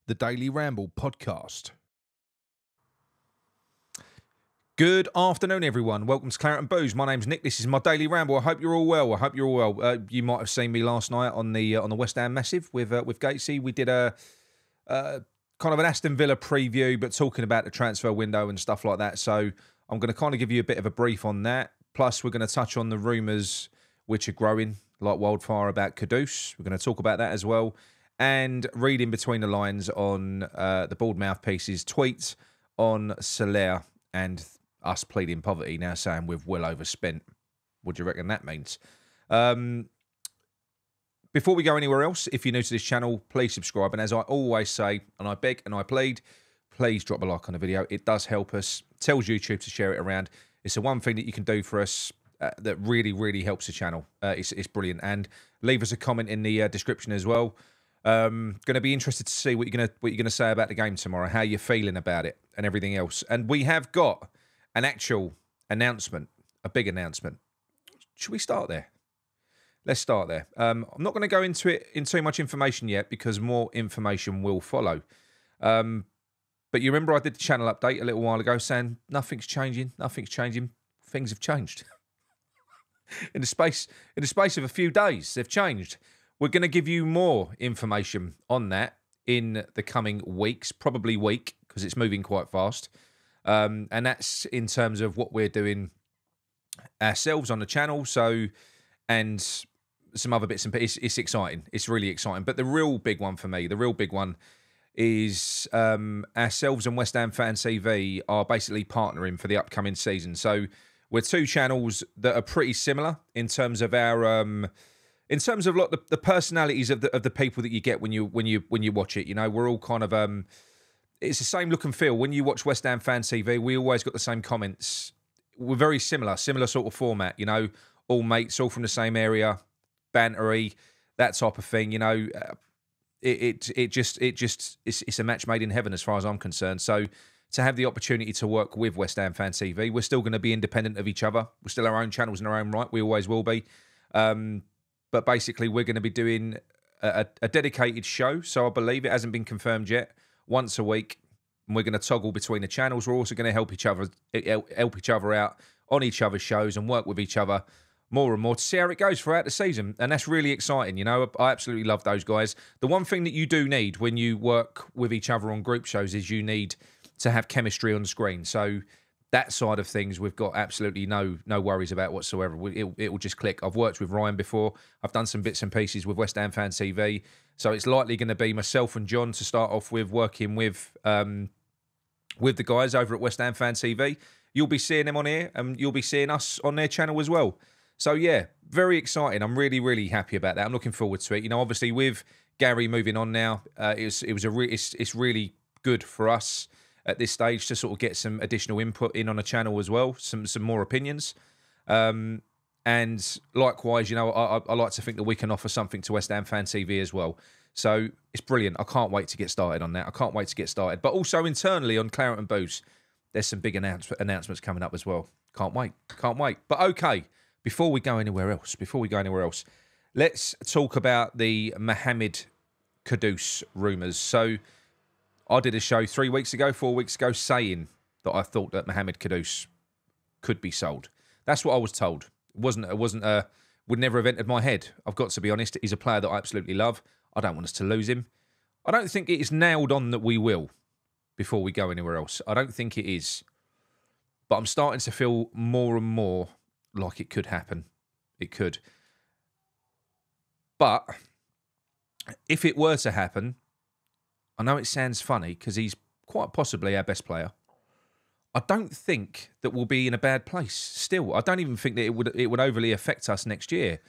the Daily Ramble podcast. Good afternoon, everyone. Welcome to Claret and Booze. My name's Nick. This is my Daily Ramble. I hope you're all well. You might have seen me last night on the West Ham Massive with Gatesy. We did a kind of an Aston Villa preview, but talking about the transfer window and stuff like that. So I'm going to kind of give you a bit of a brief on that. Plus, we're going to touch on the rumours which are growing like wildfire about Kudus. We're going to talk about that as well. And reading between the lines on the bald mouthpiece's tweets on Soler and us pleading poverty, now saying we've well overspent. What do you reckon that means? Before we go anywhere else, if you're new to this channel, please subscribe. And as I always say, and I beg and I plead, please drop a like on the video. It does help us. Tells YouTube to share it around. It's the one thing that you can do for us that really, really helps the channel. It's brilliant. And leave us a comment in the description as well. Going to be interested to see what you're going to say about the game tomorrow, how you're feeling about it, and everything else. And we have got an actual announcement, a big announcement. Should we start there? Let's start there. I'm not going to go into it in too much information yet because more information will follow. But you remember I did the channel update a little while ago saying nothing's changing, nothing's changing. Things have changed. in the space of a few days, they've changed. We're going to give you more information on that in the coming weeks, probably week, because it's moving quite fast. And that's in terms of what we're doing ourselves on the channel. So, and some other bits and pieces. It's exciting. It's really exciting. But the real big one for me, the real big one is ourselves and West Ham Fan TV are basically partnering for the upcoming season. So we're two channels that are pretty similar in terms of our... in terms of like the personalities of the people that you get when you watch it, you know, we're all kind of it's the same look and feel. When you watch West Ham Fan TV, we always got the same comments. We're very similar sort of format, you know, all mates, all from the same area, bantery, that type of thing, you know. It's a match made in heaven as far as I'm concerned. So to have the opportunity to work with West Ham Fan TV, we're still going to be independent of each other. We're still our own channels in our own right. We always will be. But basically, we're going to be doing a dedicated show. So I believe it hasn't been confirmed yet. Once a week, and we're going to toggle between the channels. We're also going to help each other out on each other's shows and work with each other more and more to see how it goes throughout the season. And that's really exciting. You know, I absolutely love those guys. The one thing that you do need when you work with each other on group shows is you need to have chemistry on screen. So that side of things, we've got absolutely no worries about whatsoever. It will just click. I've worked with Ryan before. I've done some bits and pieces with West Ham Fan TV. So it's likely going to be myself and John to start off with working with the guys over at West Ham Fan TV. You'll be seeing them on here and you'll be seeing us on their channel as well. So yeah, very exciting. I'm really, really happy about that. I'm looking forward to it. You know, obviously with Gary moving on now, it's really good for us at this stage to sort of get some additional input in on a channel as well, some more opinions. And likewise, you know, I like to think that we can offer something to West Ham Fan TV as well. So it's brilliant. I can't wait to get started on that. I can't wait to get started. But also internally on Claret and Booze, there's some big announcements coming up as well. Can't wait. But okay, before we go anywhere else, let's talk about the Mohamed Kudus rumours. So I did a show 4 weeks ago, saying that I thought that Mohamed Kudus could be sold. That's what I was told. Would never have entered my head. I've got to be honest. He's a player that I absolutely love. I don't want us to lose him. I don't think it is nailed on that we will before we go anywhere else. I don't think it is. But I'm starting to feel more and more like it could happen. It could. But if it were to happen, I know it sounds funny because he's quite possibly our best player. I don't think that we'll be in a bad place still. I don't even think that it would overly affect us next year.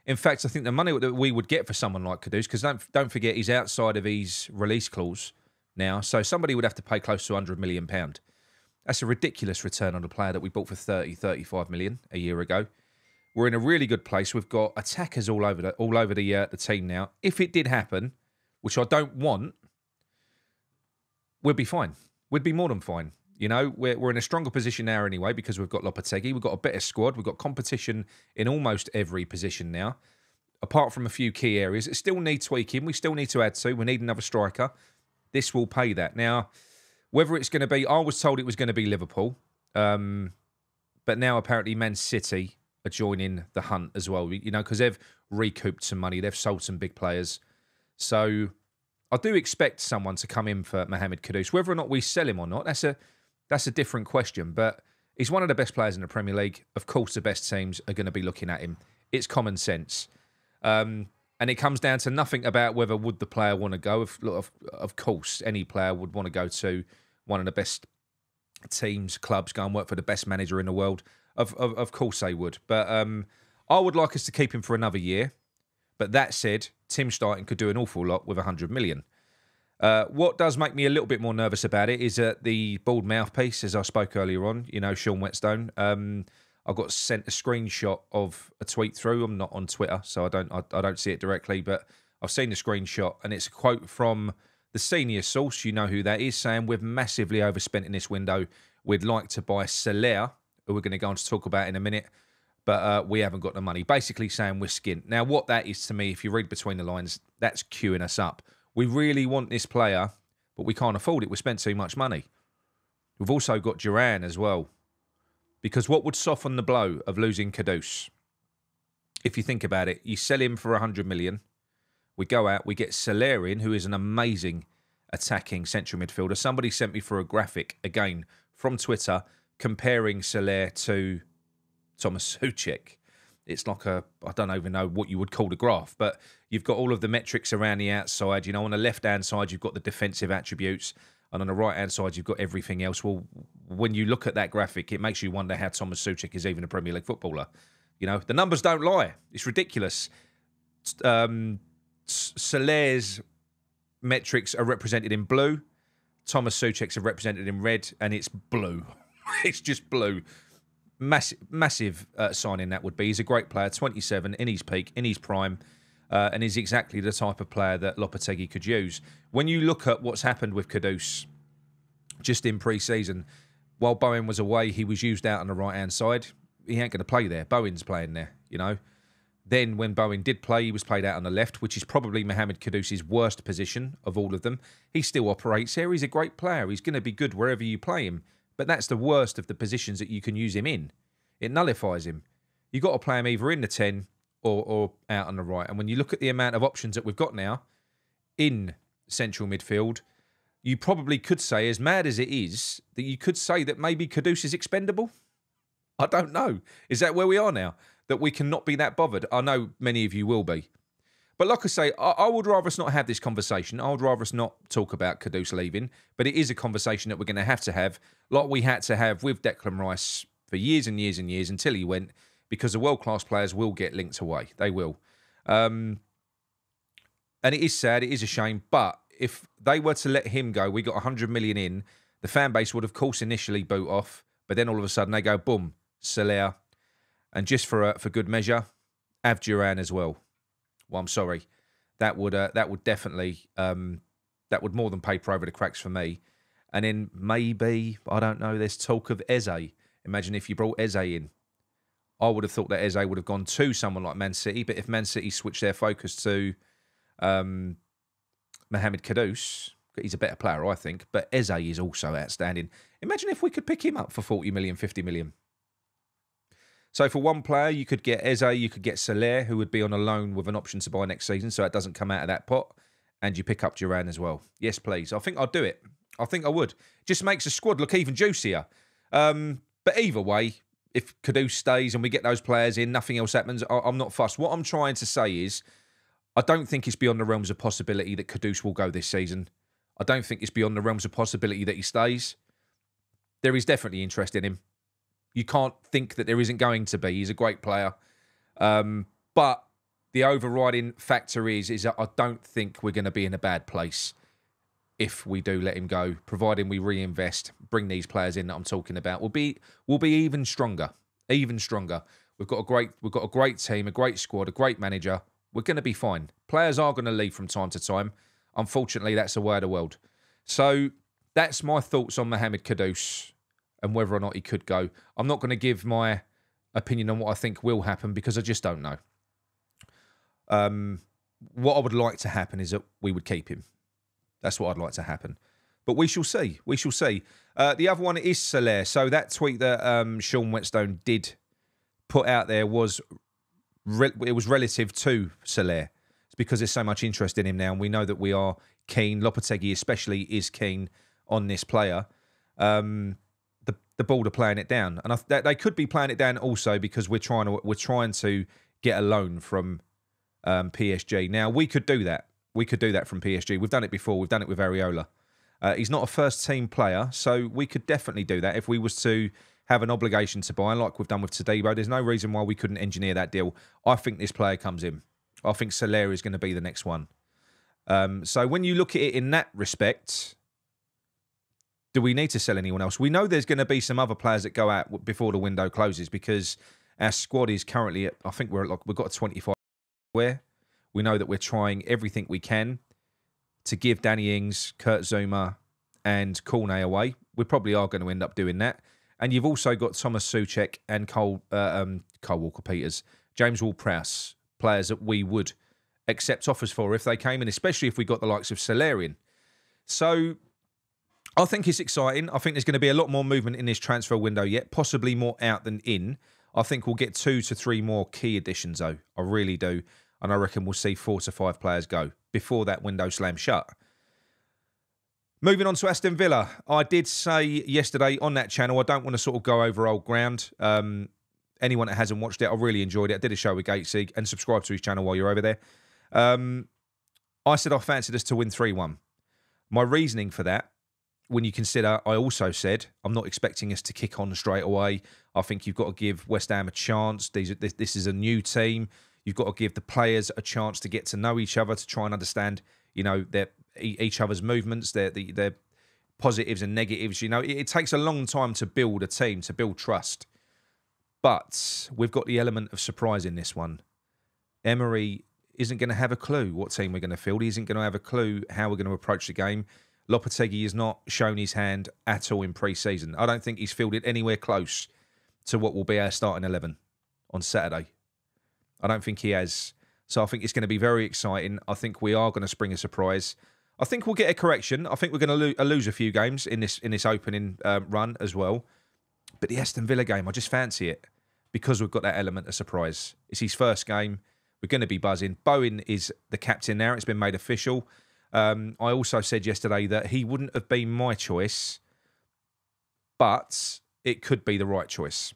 In fact, I think the money that we would get for someone like Kudus, because don't forget he's outside of his release clause now, so somebody would have to pay close to £100 million. That's a ridiculous return on a player that we bought for 35 million a year ago. We're in a really good place. We've got attackers all over the team now. If it did happen, which I don't want, we'd be fine. We'd be more than fine. You know, we're in a stronger position now anyway because we've got Lopetegui. We've got a better squad. We've got competition in almost every position now, apart from a few key areas that still need tweaking. We still need to add to. We need another striker. this will pay that. Now, whether it's going to be, I was told it was going to be Liverpool, but now apparently Man City are joining the hunt as well, you know, because they've recouped some money. They've sold some big players. So I do expect someone to come in for Mohamed Kudus. Whether or not we sell him or not, that's a different question. But he's one of the best players in the Premier League. Of course, the best teams are going to be looking at him. It's common sense. And it comes down to nothing about whether would the player want to go. Of course, any player would want to go to one of the best teams, clubs, go and work for the best manager in the world. Of course they would. But I would like us to keep him for another year. But that said, Tim Steidten could do an awful lot with 100 million. What does make me a little bit more nervous about it is the bald mouthpiece, as I spoke earlier on, you know, Sean Whetstone. I got sent a screenshot of a tweet through. I'm not on Twitter, so I don't see it directly, but I've seen the screenshot, and it's a quote from the senior source. You know who that is, saying we've massively overspent in this window. We'd like to buy Soler, who we're going to go on to talk about in a minute, but we haven't got the money. Basically saying we're skint. Now, what that is to me, if you read between the lines, that's queuing us up. We really want this player, but we can't afford it. We spent too much money. We've also got Duran as well. Because what would soften the blow of losing Kudus? If you think about it, you sell him for 100 million. We go out, we get Soler in, who is an amazing attacking central midfielder. Somebody sent me for a graphic, again, from Twitter, comparing Soler to Thomas Souček. It's like I don't even know what you would call the graph, but you've got all of the metrics around the outside. You know, on the left-hand side, you've got the defensive attributes, and on the right-hand side, you've got everything else. Well, when you look at that graphic, it makes you wonder how Thomas Souček is even a Premier League footballer. You know, the numbers don't lie. It's ridiculous. Soler's metrics are represented in blue. Thomas Souček's are represented in red, and it's blue. It's just blue. Massive signing that would be. He's a great player, 27, in his peak, in his prime, and is exactly the type of player that Lopetegui could use. When you look at what's happened with Kudus just in pre-season, while Bowen was away, he was used out on the right-hand side. He ain't going to play there. Bowen's playing there, you know. Then when Bowen did play, he was played out on the left, which is probably Mohamed Kudus's worst position of all of them. He still operates here. He's a great player. He's going to be good wherever you play him. But that's the worst of the positions that you can use him in. It nullifies him. You've got to play him either in the 10 or out on the right. And when you look at the amount of options that we've got now in central midfield, you probably could say, as mad as it is, that you could say that maybe Kudus is expendable. I don't know. Is that where we are now? That we cannot be that bothered? I know many of you will be. But like I say, I would rather us not have this conversation. I would rather us not talk about Kudus leaving. But it is a conversation that we're going to have, like we had to have with Declan Rice for years and years and years until he went, because the world-class players will get linked away. They will. And it is sad. It is a shame. But if they were to let him go, we got 100 million in, the fan base would, of course, initially boot off. But then all of a sudden they go, boom, Soler. And just for good measure, have Duran as well. Well, I'm sorry. That would definitely that would more than paper over the cracks for me. And then maybe, I don't know, there's talk of Eze. Imagine if you brought Eze in. I would have thought that Eze would have gone to someone like Man City, but if Man City switched their focus to Mohamed Kudus, he's a better player, I think, but Eze is also outstanding. Imagine if we could pick him up for 40 million, 50 million. So for one player, you could get Eze, you could get Soler, who would be on a loan with an option to buy next season, so it doesn't come out of that pot, and you pick up Duran as well. Yes, please. I think I'd do it. I think I would. Just makes the squad look even juicier. But either way, if Kudus stays and we get those players in, nothing else happens, I'm not fussed. What I'm trying to say is, I don't think it's beyond the realms of possibility that Kudus will go this season. I don't think it's beyond the realms of possibility that he stays. There is definitely interest in him. You can't think that there isn't going to be. He's a great player. But the overriding factor is that I don't think we're going to be in a bad place if we do let him go, providing we reinvest, bring these players in that I'm talking about. We'll be even stronger. Even stronger. We've got a great team, a great squad, a great manager. We're going to be fine. Players are going to leave from time to time. Unfortunately, that's the way of the world. So that's my thoughts on Mohamed Kudus and whether or not he could go. I'm not going to give my opinion on what I think will happen because I just don't know. What I would like to happen is that we would keep him. That's what I'd like to happen. But we shall see. We shall see. The other one is Soler. So that tweet that Sean Whetstone did put out there was relative to Soler. It's because there's so much interest in him now, and we know that we are keen. Lopetegui especially is keen on this player. The board are playing it down, and they could be playing it down also because we're trying to get a loan from PSG. Now we could do that. We could do that from PSG. We've done it before. We've done it with Areola. He's not a first-team player, so we could definitely do that if we was to have an obligation to buy, like we've done with Todibo. There's no reason why we couldn't engineer that deal. I think this player comes in. I think Soler is going to be the next one. So when you look at it in that respect, do we need to sell anyone else? We know there's going to be some other players that go out before the window closes because our squad is currently at, I think we've got a 25 where we know that we're trying everything we can to give Danny Ings, Kurt Zuma and Cornet away. We probably are going to end up doing that. And you've also got Thomas Souček and Cole Walker-Peters, James Ward-Prowse, players that we would accept offers for if they came in, especially if we got the likes of Solarian. So I think it's exciting. I think there's going to be a lot more movement in this transfer window yet, possibly more out than in. I think we'll get 2 to 3 more key additions, though. I really do. And I reckon we'll see 4 to 5 players go before that window slams shut. Moving on to Aston Villa. I did say yesterday on that channel, I don't want to sort of go over old ground. Anyone that hasn't watched it, I really enjoyed it. I did a show with Gatesy, and subscribe to his channel while you're over there. I said I fancied us to win 3-1. My reasoning for that, when you consider, I also said, I'm not expecting us to kick on straight away. I think you've got to give West Ham a chance. This is a new team. You've got to give the players a chance to get to know each other, to try and understand, you know, each other's movements, their positives and negatives. You know, it takes a long time to build a team, to build trust. But we've got the element of surprise in this one. Emery isn't going to have a clue what team we're going to field. He isn't going to have a clue how we're going to approach the game. Lopetegui has not shown his hand at all in pre-season. I don't think he's fielded anywhere close to what will be our starting 11 on Saturday. I don't think he has. So I think it's going to be very exciting. I think we are going to spring a surprise. I think we'll get a correction. I think we're going to lose a few games in this opening run as well. But the Aston Villa game, I just fancy it because we've got that element of surprise. It's his first game. We're going to be buzzing. Bowen is the captain now. It's been made official. I also said yesterday that he wouldn't have been my choice, but it could be the right choice.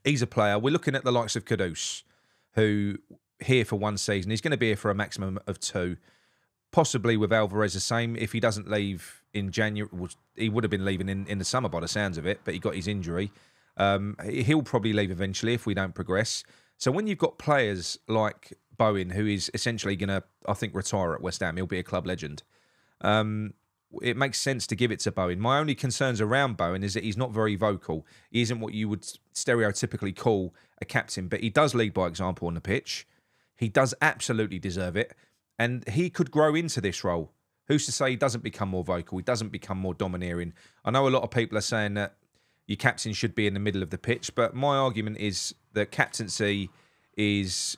He's a player. We're looking at the likes of Kudus, who here for 1 season. He's going to be here for a maximum of 2. Possibly with Alvarez the same. If he doesn't leave in January, he would have been leaving in the summer by the sounds of it, but he got his injury. He'll probably leave eventually if we don't progress. So when you've got players like Bowen, who is essentially going to, I think, retire at West Ham, he'll be a club legend. It makes sense to give it to Bowen. My only concerns around Bowen is that he's not very vocal. He isn't what you would stereotypically call a captain, but he does lead by example on the pitch. He does absolutely deserve it. And he could grow into this role. Who's to say he doesn't become more vocal? He doesn't become more domineering. I know a lot of people are saying that your captain should be in the middle of the pitch, but my argument is that captaincy is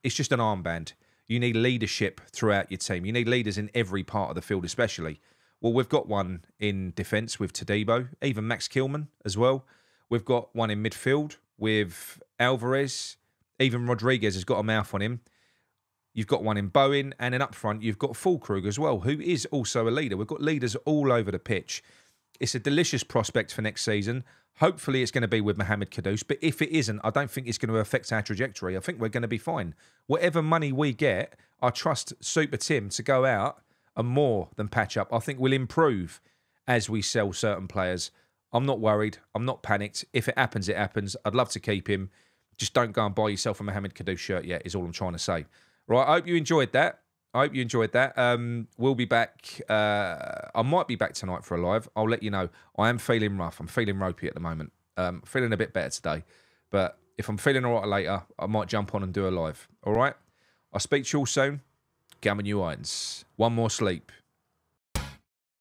just an armband. You need leadership throughout your team. You need leaders in every part of the field, especially. Well, we've got one in defence with Todibo, even Max Kilman as well. We've got one in midfield with Alvarez. Even Rodriguez has got a mouth on him. You've got one in Bowen, and then up front, you've got Füllkrug as well, who is also a leader. We've got leaders all over the pitch. It's a delicious prospect for next season. Hopefully, it's going to be with Mohamed Kudus, but if it isn't, I don't think it's going to affect our trajectory. I think we're going to be fine. Whatever money we get, I trust Super Tim to go out and more than patch up. I think we'll improve as we sell certain players. I'm not worried. I'm not panicked. If it happens, it happens. I'd love to keep him. Just don't go and buy yourself a Mohamed Kudus shirt yet, is all I'm trying to say. Right, I hope you enjoyed that. We'll be back. I might be back tonight for a live. I'll let you know. I am feeling rough. I'm feeling ropey at the moment. Feeling a bit better today. But if I'm feeling all right later, I might jump on and do a live. All right? I'll speak to you all soon. Gammon you irons. One more sleep.